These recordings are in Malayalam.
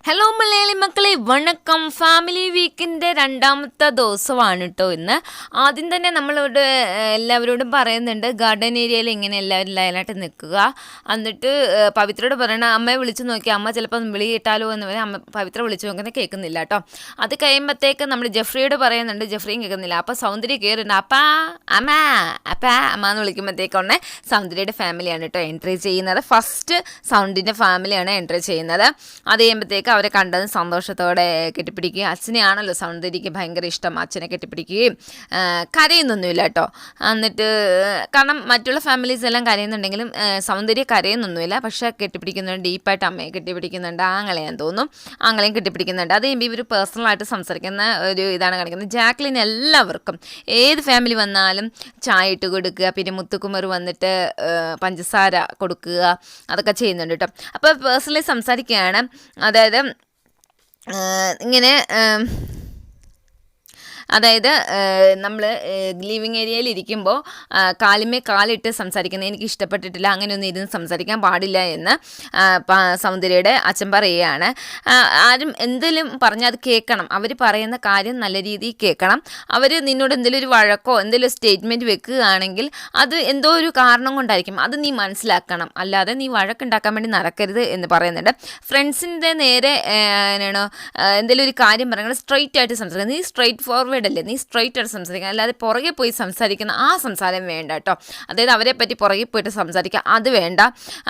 ഹലോ മലയാളി മക്കളെ, വണക്കം. ഫാമിലി വീക്കിൻ്റെ രണ്ടാമത്തെ ദിവസമാണ് കേട്ടോ ഇന്ന്. ആദ്യം തന്നെ നമ്മളോട് എല്ലാവരോടും പറയുന്നുണ്ട് ഗാർഡൻ ഏരിയയിൽ ഇങ്ങനെ എല്ലാവരും ലൈനായിട്ട് നിൽക്കുക. എന്നിട്ട് പവിത്രയോട് പറയണ അമ്മയെ വിളിച്ച് നോക്കി, അമ്മ ചിലപ്പോൾ വിളി കിട്ടാലോ എന്ന് പറയാം. അമ്മ പവിത്ര വിളിച്ച് നോക്കുന്നത് കേൾക്കുന്നില്ല കേട്ടോ. അത് കഴിയുമ്പോഴത്തേക്ക് നമ്മൾ ജെഫ്രിയോട് പറയുന്നുണ്ട്, ജെഫ്രിയും കേൾക്കുന്നില്ല. അപ്പോൾ സൗന്ദര്യ കയറുന്നുണ്ട്, അപ്പാ അമ്മ അപ്പാ അമ്മ എന്ന് വിളിക്കുമ്പോഴത്തേക്കുടനെ സൗന്ദര്യയുടെ ഫാമിലിയാണ് കേട്ടോ എൻട്രി ചെയ്യുന്നത്. ഫസ്റ്റ് സൗണ്ടിൻ്റെ ഫാമിലിയാണ് എൻട്രി ചെയ്യുന്നത്. അത് കഴിയുമ്പോഴത്തേക്ക് അവരെ കണ്ടത് സന്തോഷത്തോടെ കെട്ടിപ്പിടിക്കുകയും, അച്ഛനെയാണല്ലോ സൗന്ദര്യക്ക് ഭയങ്കര ഇഷ്ടം, അച്ഛനെ കെട്ടിപ്പിടിക്കുകയും കരയുന്നൊന്നുമില്ല കേട്ടോ. എന്നിട്ട് കാരണം മറ്റുള്ള ഫാമിലീസ് എല്ലാം കരയുന്നുണ്ടെങ്കിലും സൗന്ദര്യ കരയുന്നൊന്നുമില്ല, പക്ഷേ കെട്ടിപ്പിടിക്കുന്നുണ്ട്, ഡീപ്പായിട്ട് അമ്മയെ കെട്ടിപ്പിടിക്കുന്നുണ്ട്. ആങ്ങളെയാന്ന് തോന്നും, ആങ്ങളെയും കെട്ടിപ്പിടിക്കുന്നുണ്ട്. അത് കഴിയുമ്പോൾ ഇവർ പേഴ്സണലായിട്ട് സംസാരിക്കുന്ന ഒരു ഇതാണ് കാണിക്കുന്നത്. ജാക്ലിൻ എല്ലാവർക്കും ഏത് ഫാമിലി വന്നാലും ചായ ഇട്ട് കൊടുക്കുക, പിന്നെ മുത്തുക്കുമർ വന്നിട്ട് പഞ്ചസാര കൊടുക്കുക, അതൊക്കെ ചെയ്യുന്നുണ്ട് കേട്ടോ. അപ്പോൾ പേഴ്സണലി സംസാരിക്കുകയാണ്. അതായത് ഇങ്ങനെ നമ്മൾ ലിവിങ് ഏരിയയിൽ ഇരിക്കുമ്പോൾ കാലിമേ കാലിട്ട് സംസാരിക്കുന്നത് എനിക്ക് ഇഷ്ടപ്പെട്ടിട്ടില്ല, അങ്ങനെയൊന്നും ഇരുന്ന് സംസാരിക്കാൻ പാടില്ല എന്ന് സൗന്ദര്യയുടെ അച്ഛൻ പറയുകയാണ്. ആരും എന്തെങ്കിലും പറഞ്ഞാൽ അത് കേൾക്കണം, അവർ പറയുന്ന കാര്യം നല്ല രീതിയിൽ കേൾക്കണം. അവർ നിന്നോട് എന്തെങ്കിലും ഒരു വഴക്കോ എന്തെങ്കിലും സ്റ്റേറ്റ്മെൻറ്റ് വെക്കുകയാണെങ്കിൽ അത് എന്തോ ഒരു കാരണം കൊണ്ടായിരിക്കും, അത് നീ മനസ്സിലാക്കണം, അല്ലാതെ നീ വഴക്കുണ്ടാക്കാൻ വേണ്ടി നടക്കരുത് എന്ന് പറയുന്നുണ്ട്. ഫ്രണ്ട്സിൻ്റെ നേരെ എന്തെങ്കിലും ഒരു കാര്യം പറയുന്നത് സ്ട്രെയിറ്റ് ആയിട്ട് സംസാരിക്കുക, നീ സ്ട്രെയിറ്റ് ഫോർവേഡ് അല്ലേ, നീ സ്ട്രെയിറ്റ് ആയിട്ട് സംസാരിക്കുക, അല്ലാതെ പുറകെ പോയി സംസാരിക്കുന്ന ആ സംസാരം വേണ്ട കേട്ടോ. അതായത് അവരെ പറ്റി പുറകെ പോയിട്ട് സംസാരിക്കുക, അത് വേണ്ട.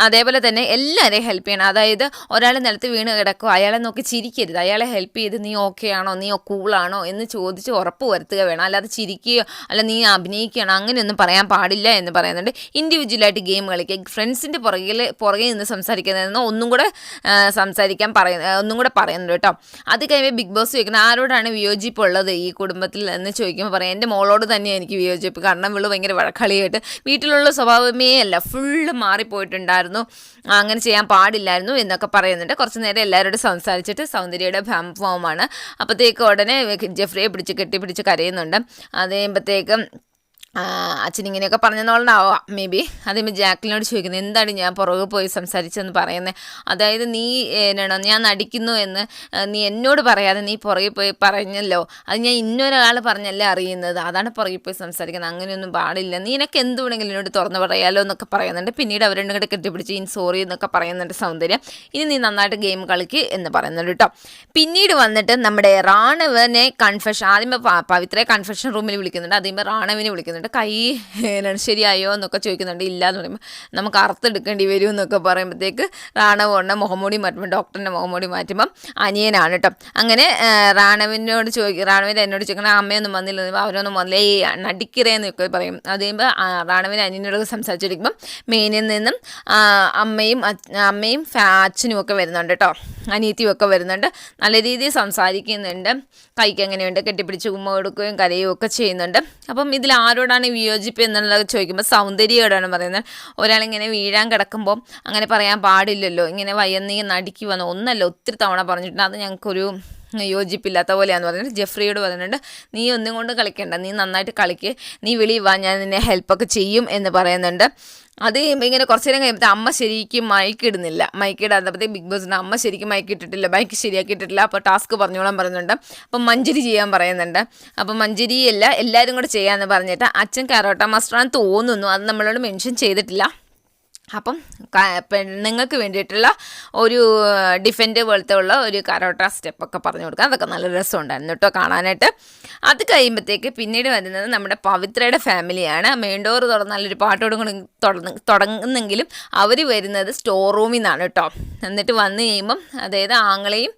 അതേപോലെ തന്നെ എല്ലാവരെയും ഹെൽപ്പ് ചെയ്യണം. അതായത് ഒരാൾ നിലത്ത് വീണ് കിടക്കുക, അയാളെ നോക്കി ചിരിക്കരുത്, അയാളെ ഹെൽപ്പ് ചെയ്ത് നീ ഓക്കെ ആണോ, നീ കൂളാണോ എന്ന് ചോദിച്ച് ഉറപ്പ് വരുത്തുക വേണം. അല്ലാതെ ചിരിക്കുകയോ അല്ല നീ അഭിനയിക്കുകയാണോ അങ്ങനെയൊന്നും പറയാൻ പാടില്ല എന്ന് പറയുന്നുണ്ട്. ഇൻഡിവിജ്വലായിട്ട് ഗെയിം കളിക്കുക, ഫ്രണ്ട്സിൻ്റെ പുറകെ നിന്ന് സംസാരിക്കുന്നതെന്ന് ഒന്നും കൂടെ പറയുന്നുണ്ട് കേട്ടോ. അത് കഴിയുമ്പോൾ ബിഗ് ബോസ് ചോദിക്കുന്നത് ആരോടാണ് വിയോജിപ്പുള്ളത് ഈ കുടുംബത്തിൽ എന്ന് ചോദിക്കുമ്പോൾ പറയാം എൻ്റെ മോളോട് തന്നെയാണ് എനിക്ക് വിയോജിപ്പ്. കാരണം ഇവള് ഭയങ്കര വഴക്കളിയായിട്ട് വീട്ടിലുള്ള സ്വഭാവമേ അല്ല, ഫുള്ള് മാറിപ്പോയിട്ടുണ്ടായിരുന്നു, അങ്ങനെ ചെയ്യാൻ പാടില്ലായിരുന്നു എന്നൊക്കെ പറയുന്നുണ്ട്. കുറച്ച് നേരം എല്ലാവരോടും സംസാരിച്ചിട്ട് സൗന്ദര്യയുടെ ഫോമാണ്. അപ്പോഴത്തേക്ക് ഉടനെ ജെഫ്രിയെ കെട്ടിപ്പിടിച്ച് കരയുന്നുണ്ട്. അത് കഴിയുമ്പോഴത്തേക്കും അച്ഛനിങ്ങനെയൊക്കെ പറഞ്ഞെന്നുള്ളതാവാം മേ ബി. അതേപോലെ ജാക്ലിനോട് ചോദിക്കുന്നത് എന്താണ് ഞാൻ പുറകെ പോയി സംസാരിച്ചെന്ന് പറയുന്നത്, അതായത് നീ എന്നാണോ ഞാൻ നടിക്കുന്നു എന്ന് നീ എന്നോട് പറയാതെ നീ പുറകെ പോയി പറഞ്ഞല്ലോ, അത് ഞാൻ ഇന്നൊരാൾ പറഞ്ഞല്ലേ അറിയുന്നത്, അതാണ് പുറകെ പോയി സംസാരിക്കുന്നത്, അങ്ങനെയൊന്നും പാടില്ല, നീ എനിക്ക് എന്ത് വേണമെങ്കിലും എന്നോട് തുറന്ന് പറയാലോ എന്നൊക്കെ പറയുന്നുണ്ട്. പിന്നീട് അവർ രണ്ടും കൂടെ കെട്ടിപ്പിടിച്ച് സോറി എന്നൊക്കെ പറയുന്നുണ്ട് സൗന്ദര്യം. ഇനി നീ നന്നായിട്ട് ഗെയിം കളിക്ക് എന്ന് പറയുന്നുണ്ട് കേട്ടോ. പിന്നീട് വന്നിട്ട് നമ്മുടെ റാണവിനെ കൺഫെഷൻ, ആദ്യമേ പവിത്രയെ കൺഫെഷൻ റൂമിൽ വിളിക്കുന്നുണ്ട്, ആദ്യമേ റാണവിനെ വിളിക്കുന്നുണ്ട്. കൈ ശരിയായോ എന്നൊക്കെ ചോദിക്കുന്നുണ്ട്. ഇല്ല എന്ന് പറയുമ്പോൾ നമുക്ക് അറുത്തെടുക്കേണ്ടി വരും എന്നൊക്കെ പറയുമ്പോഴത്തേക്ക് റാണവ മുഖംമൂടി മാറ്റുമ്പോൾ ഡോക്ടറിൻ്റെ മുഖംമൂടി മാറ്റുമ്പം അനിയനാണ് കേട്ടോ. അങ്ങനെ റാണവിൻ എന്നോട് ചോദിക്കണം അമ്മയൊന്നും വന്നില്ല, അവരൊന്നും വന്നില്ല, നടിக்கிறേന്നൊക്കെ പറയും. അത് കഴിയുമ്പോൾ റാണവിൻ അനിയനോട് സംസാരിച്ചിരിക്കുമ്പം മെയിനിൽ നിന്നും അമ്മയും അച്ഛനും ഒക്കെ വരുന്നുണ്ട് കേട്ടോ, അനിയത്തിയും ഒക്കെ വരുന്നുണ്ട്. നല്ല രീതിയിൽ സംസാരിക്കുന്നുണ്ട്, കൈക്ക് എങ്ങനെയുണ്ട്, കെട്ടിപ്പിടിച്ച് ഉമ്മ കൊടുക്കുകയും കരയുകയും ഒക്കെ ചെയ്യുന്നുണ്ട്. അപ്പം ഇതിൽ ആരോടാണ് വിയോജിപ്പ് എന്നുള്ളത് ചോദിക്കുമ്പോൾ സൗന്ദര്യയോടാണ് പറയുന്നത്. ഒരാളിങ്ങനെ വീഴാൻ കിടക്കുമ്പോൾ അങ്ങനെ പറയാൻ പാടില്ലല്ലോ, ഇങ്ങനെ വയ്യന്നീ നടിക്ക് വന്ന് ഒന്നല്ല ഒത്തിരി തവണ പറഞ്ഞിട്ടുണ്ട്, അത് ഞങ്ങൾക്കൊരു യോജിപ്പില്ലാത്ത പോലെയാണെന്ന് പറഞ്ഞിട്ട് ജെഫ്രിയോട് പറയുന്നുണ്ട് നീ ഒന്നും കൊണ്ട് കളിക്കണ്ട, നീ നന്നായിട്ട് കളിക്ക്, നീ വെളിയിൽ വാ, ഞാൻ നിന്നെ ഹെൽപ്പൊക്കെ ചെയ്യും എന്ന് പറയുന്നുണ്ട്. അത് ഇങ്ങനെ കുറച്ച് നേരം കഴിയുമ്പോൾ അമ്മ ശരിക്കും മയക്കിടാത്തപ്പോഴത്തേക്ക് ബിഗ് ബോസിൻ്റെ അമ്മ ശരിക്കും മയക്കിട്ടിട്ടില്ല, മയക്ക് ശരിയാക്കിയിട്ടില്ല, അപ്പോൾ ടാസ്ക് പറഞ്ഞോളാൻ പറയുന്നുണ്ട്. അപ്പം മഞ്ജരി ചെയ്യാൻ പറയുന്നുണ്ട്. അപ്പം മഞ്ജരിയല്ല എല്ലാവരും കൂടെ ചെയ്യാമെന്ന് പറഞ്ഞിട്ട് അച്ഛൻ കരോട്ട മാസ്റ്ററാണെന്ന് തോന്നുന്നു, അത് നമ്മളോട് മെൻഷൻ ചെയ്തിട്ടില്ല. അപ്പം പെണ്ണുങ്ങൾക്ക് വേണ്ടിയിട്ടുള്ള ഒരു ഡിഫൻഡ് പോലത്തെ ഉള്ള ഒരു കരോട്ട സ്റ്റെപ്പൊക്കെ പറഞ്ഞു കൊടുക്കുക, അതൊക്കെ നല്ല രസമുണ്ടായിരുന്നു കേട്ടോ കാണാനായിട്ട്. അത് കഴിയുമ്പോഴത്തേക്ക് പിന്നീട് വരുന്നത് നമ്മുടെ പവിത്രയുടെ ഫാമിലിയാണ്. മെയിൻ ഡോർ തുറന്നാലൊരു പാട്ടോടും കൂടി തുടങ്ങുന്നെങ്കിലും അവർ വരുന്നത് സ്റ്റോർ റൂമിൽ നിന്നാണ് കേട്ടോ. എന്നിട്ട് വന്നു കഴിയുമ്പം അതായത് ആങ്ങളെയും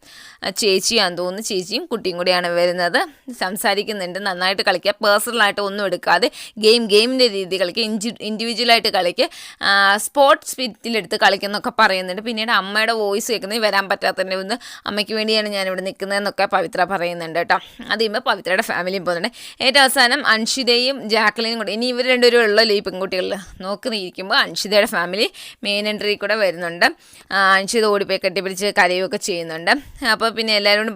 ചേച്ചിയാന്ന് തോന്നുന്നു, ചേച്ചിയും കുട്ടിയും കൂടിയാണ് വരുന്നത്. സംസാരിക്കുന്നുണ്ട്, നന്നായിട്ട് കളിക്കുക, പേഴ്സണലായിട്ട് ഒന്നും എടുക്കാതെ ഗെയിമിൻ്റെ രീതി കളിക്കുക, ഇൻഡിവിജ്വലായിട്ട് കളിക്കുക, സ്പോർട്സ് സ്പിരിറ്റിലെടുത്ത് കളിക്കുന്നൊക്കെ പറയുന്നുണ്ട്. പിന്നീട് അമ്മയുടെ വോയിസ് കേൾക്കുന്നത് വരാൻ പറ്റാത്തതിൻ്റെ ഒന്ന് അമ്മയ്ക്ക് വേണ്ടിയാണ് ഞാനിവിടെ നിൽക്കുന്നതെന്നൊക്കെ പവിത്ര പറയുന്നുണ്ട് കേട്ടോ. അത് കഴിയുമ്പോൾ പവിത്രയുടെ ഫാമിലിയും പോകുന്നുണ്ട്. ഏറ്റവും അവസാനം അൻഷിതയും ജാക്ലിനും കൂടെ, ഇനി ഇവർ രണ്ടുപേരും ഉള്ളല്ലോ ഈ പെൺകുട്ടികളിൽ നോക്കിയിരിക്കുമ്പോൾ അൻഷിതയുടെ ഫാമിലി മെയിൻ എൻട്രി കൂടെ വരുന്നുണ്ട്. അൻഷിത ഓടിപ്പോയി കെട്ടിപ്പിടിച്ച് കരയുകയൊക്കെ ചെയ്യുന്നുണ്ട്. അപ്പോൾ പിന്നെ എല്ലാവരോടും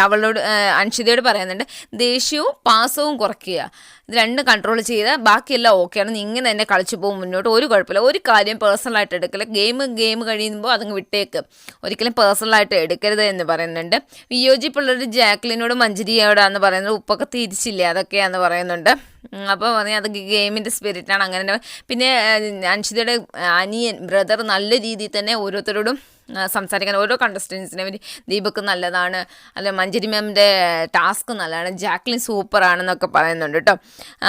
അവളോട് അൻഷിതയോട് പറയുന്നുണ്ട് ദേഷ്യവും പാസവും കുറയ്ക്കുക, ഇത് രണ്ടും കൺട്രോൾ ചെയ്താൽ ബാക്കിയെല്ലാം ഓക്കെയാണ്, നീ ഇങ്ങനെ തന്നെ കളിച്ചു പോകും മുന്നോട്ട്, ഒരു കുഴപ്പമില്ല, ഒരു കാര്യം ഒരിക്കലും പേഴ്സണലായിട്ട് എടുക്കില്ല. ഗെയിം കഴിയുമ്പോൾ അതങ്ങ് വിട്ടേക്ക്, ഒരിക്കലും പേഴ്സണലായിട്ട് എടുക്കരുത് എന്ന് പറയുന്നുണ്ട്. വിയോജിപ്പുള്ളൊരു ജാക്ലിനോട് മഞ്ജരിയോടാന്ന് പറയുന്നത്, ഉപ്പൊക്കെ തിരിച്ചില്ലേ അതൊക്കെയാന്ന് പറയുന്നുണ്ട്. അപ്പോൾ പറഞ്ഞാൽ അത് ഗെയിമിൻ്റെ സ്പിരിറ്റാണ് അങ്ങനെ. പിന്നെ അൻഷിതയുടെ അനിയൻ ബ്രദർ നല്ല രീതിയിൽ തന്നെ ഓരോരുത്തരോടും സംസാരിക്കാൻ, ഓരോ കണ്ടസ്റ്റൻസിനെ വേണ്ടി ദീപക്ക് നല്ലതാണ്, അല്ല മഞ്ജരി മാമിൻ്റെ ടാസ്ക് നല്ലതാണ്, ജാക്ലിൻ സൂപ്പറാണെന്നൊക്കെ പറയുന്നുണ്ട് കേട്ടോ.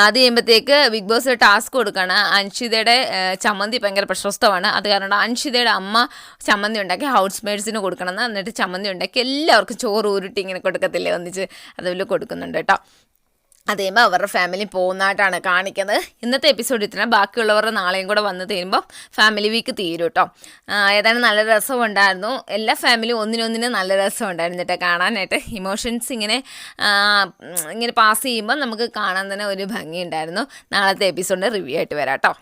അത് കഴിയുമ്പോഴത്തേക്ക് ബിഗ് ബോസ് ടാസ്ക് കൊടുക്കുകയാണ്. അൻഷിതയുടെ ചമ്മന്തി ഭയങ്കര പ്രശസ്തമാണ്, അത് കാരണം അൻഷിതയുടെ അമ്മ ചമ്മന്തി ഉണ്ടാക്കി ഹൗസ് മേറ്റ്സിന് കൊടുക്കണമെന്ന്, എന്നിട്ട് ചമ്മന്തി ഉണ്ടാക്കി എല്ലാവർക്കും ചോറ് ഉരുട്ടി ഇങ്ങനെ കൊടുക്കത്തില്ലേ ഒന്നിച്ച്, അതുപോലെ കൊടുക്കുന്നുണ്ട് കേട്ടോ. അത് കഴിയുമ്പോൾ അവരുടെ ഫാമിലി പോകുന്നതായിട്ടാണ് കാണിക്കുന്നത്. ഇന്നത്തെ എപ്പിസോഡ് ഇത്ര, ബാക്കിയുള്ളവരുടെ നാളെയും കൂടെ വന്ന് തീരുമ്പോൾ ഫാമിലി വീക്ക് തീരും കേട്ടോ. ഏതായാലും നല്ല രസമുണ്ടായിരുന്നു, എല്ലാ ഫാമിലിയും ഒന്നിനൊന്നിനും നല്ല രസമുണ്ടായിരുന്നു കേട്ടോ കാണാനായിട്ട്. ഇമോഷൻസ് ഇങ്ങനെ പാസ് ചെയ്യുമ്പോൾ നമുക്ക് കാണാൻ തന്നെ ഒരു ഭംഗിയുണ്ടായിരുന്നു. നാളത്തെ എപ്പിസോഡിൻ്റെ റിവ്യൂ ആയിട്ട് വരാം കേട്ടോ.